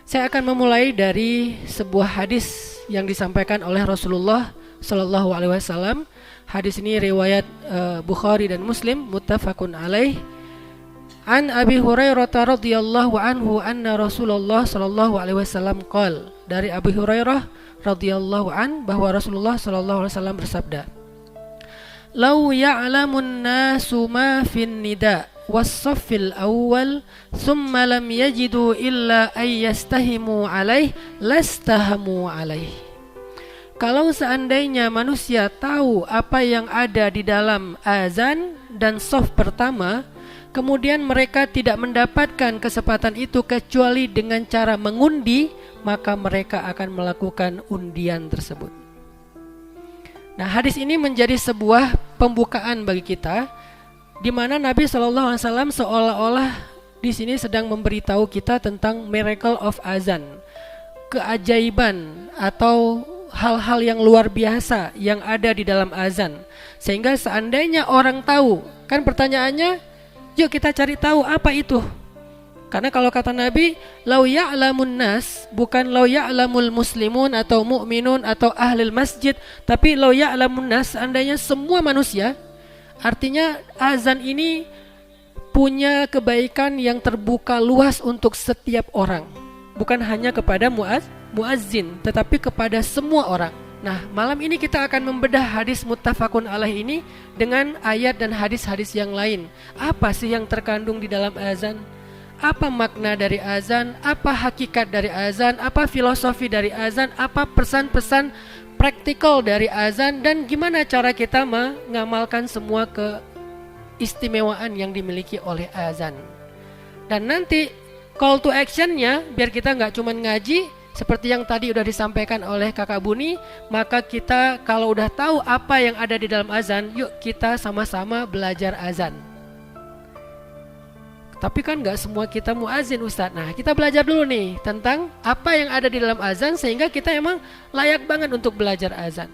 Saya akan memulai dari sebuah hadis yang disampaikan oleh Rasulullah Shallallahu Alaihi Wasallam. Hadis ini riwayat Bukhari dan Muslim, muttafaqun alaih. An Abi Hurairah radhiyallahu anhu anna Rasulullah Shallallahu Alaihi Wasallam qala, dari Abi Hurairah radhiyallahu an bahwa Rasulullah Shallallahu Alaihi Wasallam bersabda, "Lau ya'lamun nasu ma fin nida was-saffil awwal thumma lam yajidu illa ay yastahimu alaih lastahamu alaih." Kalau seandainya manusia tahu apa yang ada di dalam azan dan shaf pertama, kemudian mereka tidak mendapatkan kesempatan itu kecuali dengan cara mengundi, maka mereka akan melakukan undian tersebut. Nah, hadis ini menjadi sebuah pembukaan bagi kita, di mana Nabi SAW seolah-olah di sini sedang memberitahu kita tentang miracle of azan, keajaiban atau hal-hal yang luar biasa yang ada di dalam azan. Sehingga seandainya orang tahu, kan pertanyaannya, yuk kita cari tahu apa itu. Karena kalau kata Nabi, lau ya'lamun nas, bukan lau ya'lamul muslimun atau mu'minun atau ahlil masjid, tapi lau ya'lamun nas, seandainya semua manusia. Artinya azan ini punya kebaikan yang terbuka luas untuk setiap orang, bukan hanya kepada muazzin, tetapi kepada semua orang. Nah, malam ini kita akan membedah hadis muttafaqun alaih ini dengan ayat dan hadis-hadis yang lain. Apa sih yang terkandung di dalam azan? Apa makna dari azan? Apa hakikat dari azan? Apa filosofi dari azan? Apa pesan-pesan praktikal dari azan? Dan gimana cara kita mengamalkan semua keistimewaan yang dimiliki oleh azan? Dan nanti call to actionnya, biar kita nggak cuma ngaji seperti yang tadi udah disampaikan oleh Kakak Buni, maka kita kalau udah tahu apa yang ada di dalam azan, yuk kita sama-sama belajar azan. Tapi kan nggak semua kita muazin, Ustadz. Nah, kita belajar dulu nih tentang apa yang ada di dalam azan, sehingga kita emang layak banget untuk belajar azan.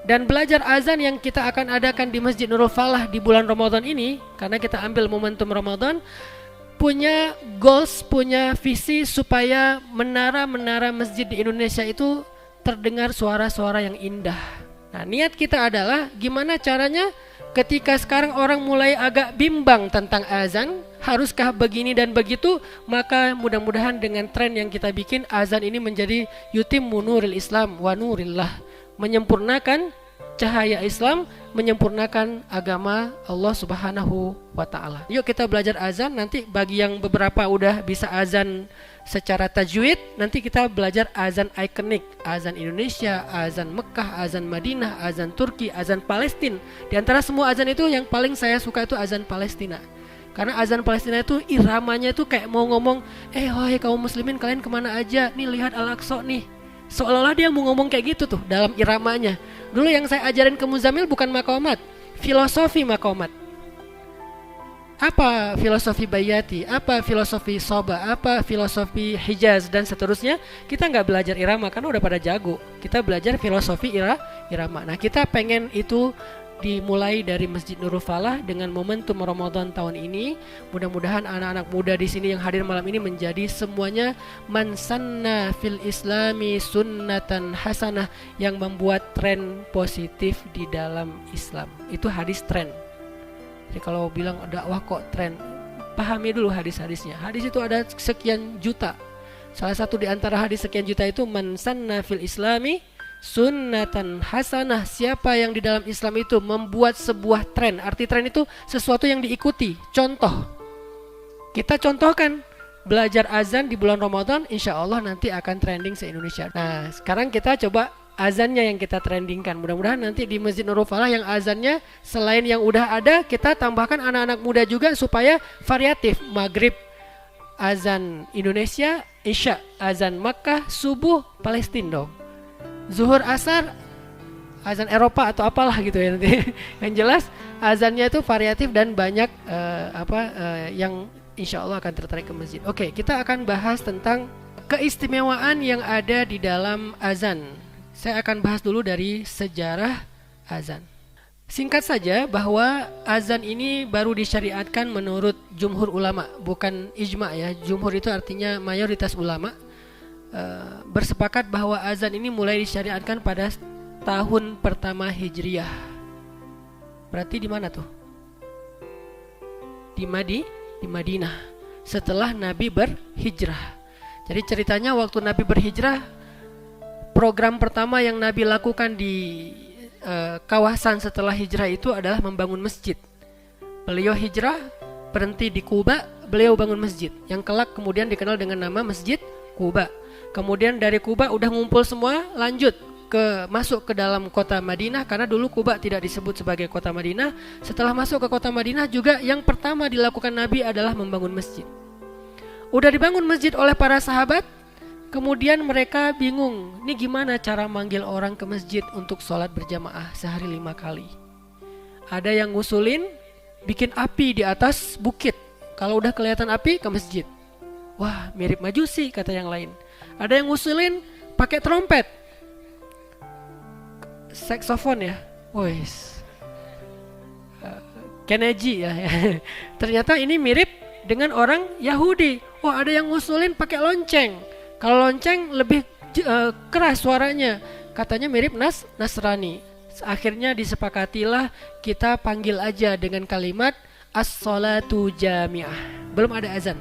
Dan belajar azan yang kita akan adakan di Masjid Nurul Falah di bulan Ramadan ini, karena kita ambil momentum Ramadan, punya goals, punya visi supaya menara-menara masjid di Indonesia itu terdengar suara-suara yang indah. Nah, niat kita adalah gimana caranya ketika sekarang orang mulai agak bimbang tentang azan, haruskah begini dan begitu, maka mudah-mudahan dengan tren yang kita bikin, azan ini menjadi yutimmu nuril Islam wa nurillah, menyempurnakan cahaya Islam, menyempurnakan agama Allah Subhanahu wa ta'ala. Yuk kita belajar azan. Nanti bagi yang beberapa udah bisa azan secara tajwid, nanti kita belajar azan ikonik, azan Indonesia, azan Mekah, azan Madinah, azan Turki, azan Palestina. Di antara semua azan itu yang paling saya suka itu azan Palestina. Karena azan Palestina itu iramanya itu kayak mau ngomong, wahai kaum muslimin, kalian kemana aja? Nih lihat Al-Aqsa nih. Seolah-olah dia mau ngomong kayak gitu tuh dalam iramanya. Dulu yang saya ajarin ke Muzamil bukan maqamat, filosofi maqamat. Apa filosofi Bayati, apa filosofi Soba, apa filosofi Hijaz dan seterusnya. Kita nggak belajar irama karena udah pada jago. Kita belajar filosofi irama. Nah, kita pengen itu dimulai dari Masjid Nurul Falah dengan momentum Ramadan tahun ini. Mudah-mudahan anak-anak muda di sini yang hadir malam ini menjadi semuanya man sanna fil islami sunnatan hasanah, yang membuat tren positif di dalam Islam. Itu hadis tren. Jadi kalau bilang dakwah kok tren, pahami dulu hadis-hadisnya. Hadis itu ada sekian juta. Salah satu di antara hadis sekian juta itu man sanna fil islami sunnatan hasanah, siapa yang di dalam Islam itu membuat sebuah tren. Arti tren itu sesuatu yang diikuti, contoh. Kita contohkan belajar azan di bulan Ramadan, insya Allah nanti akan trending se-Indonesia. Nah, sekarang kita coba azannya yang kita trendingkan. Mudah-mudahan nanti di Masjid Nurul Falah yang azannya selain yang udah ada, kita tambahkan anak-anak muda juga supaya variatif. Maghrib azan Indonesia, Isya azan Makkah, subuh Palestina dong. Zuhur asar azan Eropa atau apalah gitu ya nanti. Yang jelas azannya itu variatif dan banyak yang insya Allah akan tertarik ke masjid. Oke, kita akan bahas tentang keistimewaan yang ada di dalam azan. Saya akan bahas dulu dari sejarah azan. Singkat saja bahwa azan ini baru disyariatkan menurut jumhur ulama, bukan ijma ya. Jumhur itu artinya mayoritas ulama. bersepakat bahwa azan ini mulai disyariatkan pada tahun pertama Hijriah. Berarti di mana tuh? Di Madinah setelah Nabi berhijrah. Jadi ceritanya waktu Nabi berhijrah, program pertama yang Nabi lakukan di kawasan setelah hijrah itu adalah membangun masjid. Beliau hijrah, berhenti di Kuba, beliau bangun masjid yang kelak kemudian dikenal dengan nama Masjid Kuba. Kemudian dari Kuba udah ngumpul semua, lanjut masuk ke dalam kota Madinah, karena dulu Kuba tidak disebut sebagai kota Madinah. Setelah masuk ke kota Madinah juga yang pertama dilakukan Nabi adalah membangun masjid. Udah dibangun masjid oleh para sahabat, kemudian mereka bingung, ini gimana cara manggil orang ke masjid untuk sholat berjamaah sehari 5 kali. Ada yang ngusulin bikin api di atas bukit, kalau udah kelihatan api ke masjid. Wah, mirip Majusi, kata yang lain. Ada yang ngusulin pakai trompet, saksofon ya, wes, Kennedy ya. Ternyata ini mirip dengan orang Yahudi. Wah, ada yang ngusulin pakai lonceng. Kalau lonceng lebih keras suaranya, katanya mirip Nasrani. Akhirnya disepakatilah kita panggil aja dengan kalimat as-salatu jami'ah. Belum ada azan.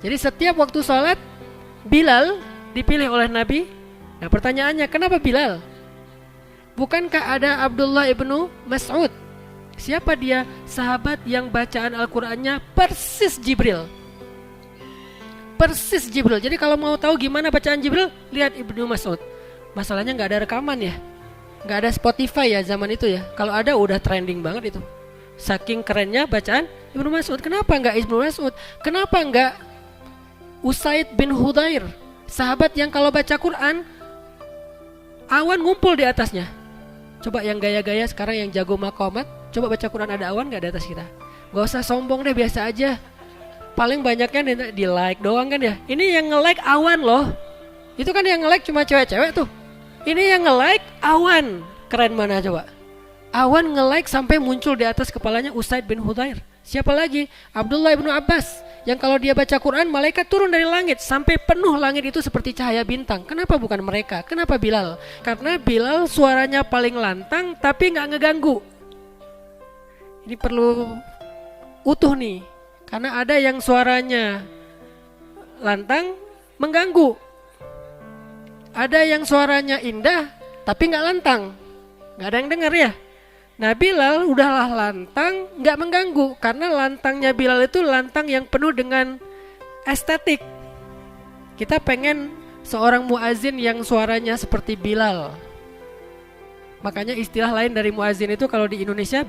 Jadi setiap waktu sholat, Bilal dipilih oleh Nabi. Nah pertanyaannya, kenapa Bilal? Bukankah ada Abdullah ibnu Mas'ud? Siapa dia? Sahabat yang bacaan Al-Qur'annya persis Jibril. Persis Jibril. Jadi kalau mau tahu gimana bacaan Jibril, lihat Ibnu Mas'ud. Masalahnya gak ada rekaman ya, gak ada Spotify ya zaman itu ya. Kalau ada udah trending banget itu. Saking kerennya bacaan Ibnu Mas'ud. Kenapa gak Ibnu Mas'ud? Kenapa gak Usaid bin Hudair? Sahabat yang kalau baca Quran awan ngumpul di atasnya. Coba yang gaya-gaya sekarang yang jago makomat, coba baca Quran ada awan gak di atas kita? Gak usah sombong deh, biasa aja. Paling banyaknya di like doang kan ya. Ini yang nge-like awan loh. Itu kan yang nge-like cuma cewek-cewek tuh. Ini yang nge-like awan. Keren mana coba? Awan nge-like sampai muncul di atas kepalanya Usaid bin Hudair. Siapa lagi? Abdullah ibnu Abbas. Yang kalau dia baca Quran, malaikat turun dari langit sampai penuh langit itu seperti cahaya bintang. Kenapa bukan mereka? Kenapa Bilal? Karena Bilal suaranya paling lantang tapi gak ngeganggu. Ini perlu utuh nih. Karena ada yang suaranya lantang mengganggu. Ada yang suaranya indah tapi gak lantang, gak ada yang dengar ya. Nah Bilal udahlah lantang, gak mengganggu. Karena lantangnya Bilal itu lantang yang penuh dengan estetik. Kita pengen seorang muazin yang suaranya seperti Bilal. Makanya istilah lain dari muazin itu kalau di Indonesia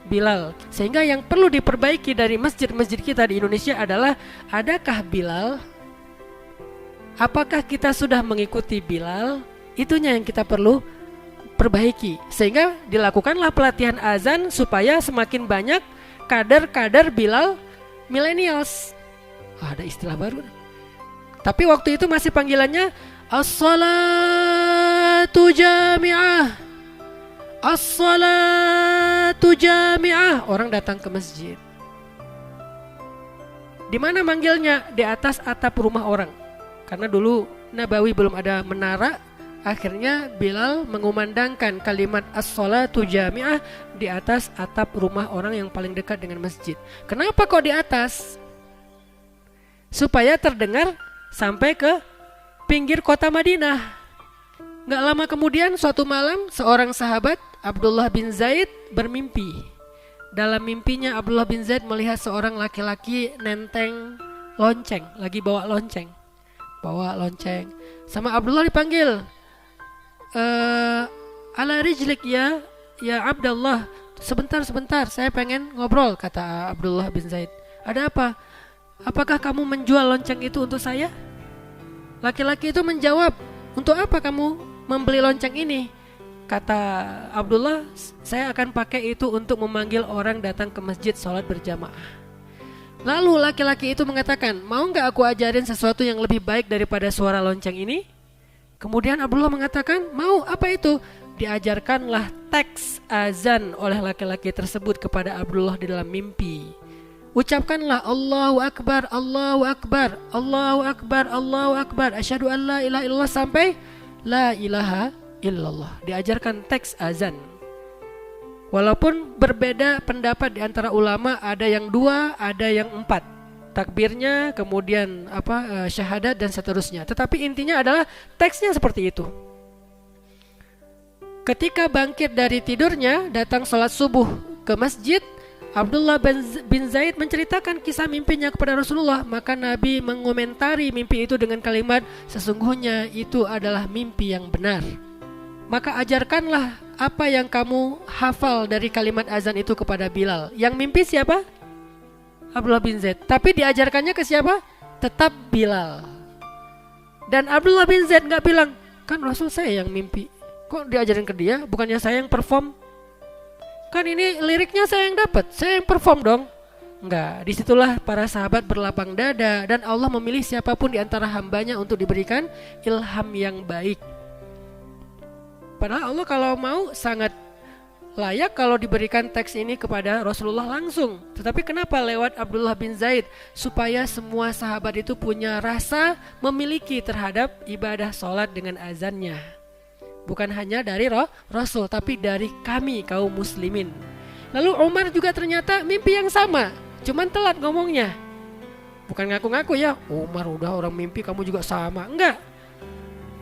Bilal. Sehingga yang perlu diperbaiki dari masjid-masjid kita di Indonesia adalah, adakah Bilal? Apakah kita sudah mengikuti Bilal? Itunya yang kita perlu perbaiki. Sehingga dilakukanlah pelatihan azan supaya semakin banyak kader-kader Bilal millennials. Ada istilah baru. Tapi waktu itu masih panggilannya as-salatu jami'ah. As-salatu jami'ah. Orang datang ke masjid. Di mana manggilnya? Di atas atap rumah orang. Karena dulu Nabawi belum ada menara. Akhirnya Bilal mengumandangkan kalimat as-salatu jami'ah di atas atap rumah orang yang paling dekat dengan masjid. Kenapa kok di atas? Supaya terdengar sampai ke pinggir kota Madinah. Gak lama kemudian suatu malam seorang sahabat Abdullah bin Zaid bermimpi. Dalam mimpinya Abdullah bin Zaid melihat seorang laki-laki nenteng lonceng, lagi bawa lonceng. Sama Abdullah dipanggil, ala rijlik ya Abdullah, sebentar saya pengen ngobrol, kata Abdullah bin Zaid. Ada apa? Apakah kamu menjual lonceng itu untuk saya? Laki-laki itu menjawab, untuk apa kamu membeli lonceng ini? Kata Abdullah, saya akan pakai itu untuk memanggil orang datang ke masjid sholat berjamaah. Lalu laki-laki itu mengatakan, mau gak aku ajarin sesuatu yang lebih baik daripada suara lonceng ini? Kemudian Abdullah mengatakan, mau, apa itu? Diajarkanlah teks azan oleh laki-laki tersebut kepada Abdullah di dalam mimpi. Ucapkanlah Allahu Akbar, Allahu Akbar, Allahu Akbar, Allahu Akbar, asyhadu an la ilaha illallah sampai la ilaha illallah. Diajarkan teks azan. Walaupun berbeda pendapat di antara ulama, ada yang 2, ada yang 4. Takbirnya, kemudian syahadat dan seterusnya. Tetapi intinya adalah teksnya seperti itu. Ketika bangkit dari tidurnya, datang sholat subuh ke masjid, Abdullah bin Zaid menceritakan kisah mimpinya kepada Rasulullah. Maka Nabi mengomentari mimpi itu dengan kalimat, sesungguhnya itu adalah mimpi yang benar. Maka ajarkanlah apa yang kamu hafal dari kalimat azan itu kepada Bilal. Yang mimpi siapa? Abdullah bin Zaid. Tapi diajarkannya ke siapa? Tetap Bilal. Dan Abdullah bin Zaid gak bilang, kan Rasul saya yang mimpi, kok diajarin ke dia? Bukannya saya yang perform? Kan ini liriknya saya yang dapat, saya yang perform dong. Enggak, disitulah para sahabat berlapang dada. Dan Allah memilih siapapun di antara hambanya untuk diberikan ilham yang baik. Padahal Allah kalau mau sangat layak kalau diberikan teks ini kepada Rasulullah langsung. Tetapi kenapa lewat Abdullah bin Zaid? Supaya semua sahabat itu punya rasa memiliki terhadap ibadah sholat dengan azannya. Bukan hanya dari Rasul, tapi dari kami kaum muslimin. Lalu Umar juga ternyata mimpi yang sama, cuman telat ngomongnya. Bukan ngaku-ngaku ya, Umar udah orang mimpi kamu juga sama. Enggak.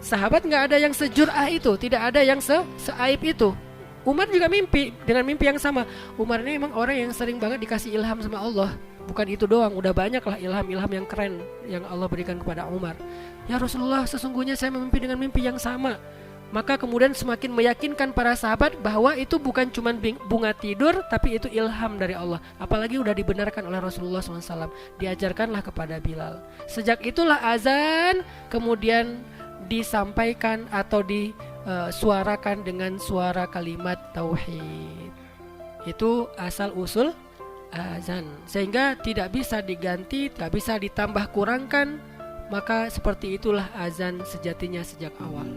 Sahabat enggak ada yang sejur'ah itu, tidak ada yang seaib itu. Umar juga mimpi dengan mimpi yang sama. Umar ini memang orang yang sering banget dikasih ilham sama Allah. Bukan itu doang, udah banyak lah ilham-ilham yang keren yang Allah berikan kepada Umar. Ya Rasulullah, sesungguhnya saya mimpi dengan mimpi yang sama. Maka kemudian semakin meyakinkan para sahabat bahwa itu bukan cuma bunga tidur, tapi itu ilham dari Allah. Apalagi udah dibenarkan oleh Rasulullah SAW. Diajarkanlah kepada Bilal. Sejak itulah azan kemudian disampaikan atau disuarakan dengan suara kalimat tauhid. Itu asal usul azan. Sehingga tidak bisa diganti, tidak bisa ditambah kurangkan. Maka seperti itulah azan sejatinya sejak awal.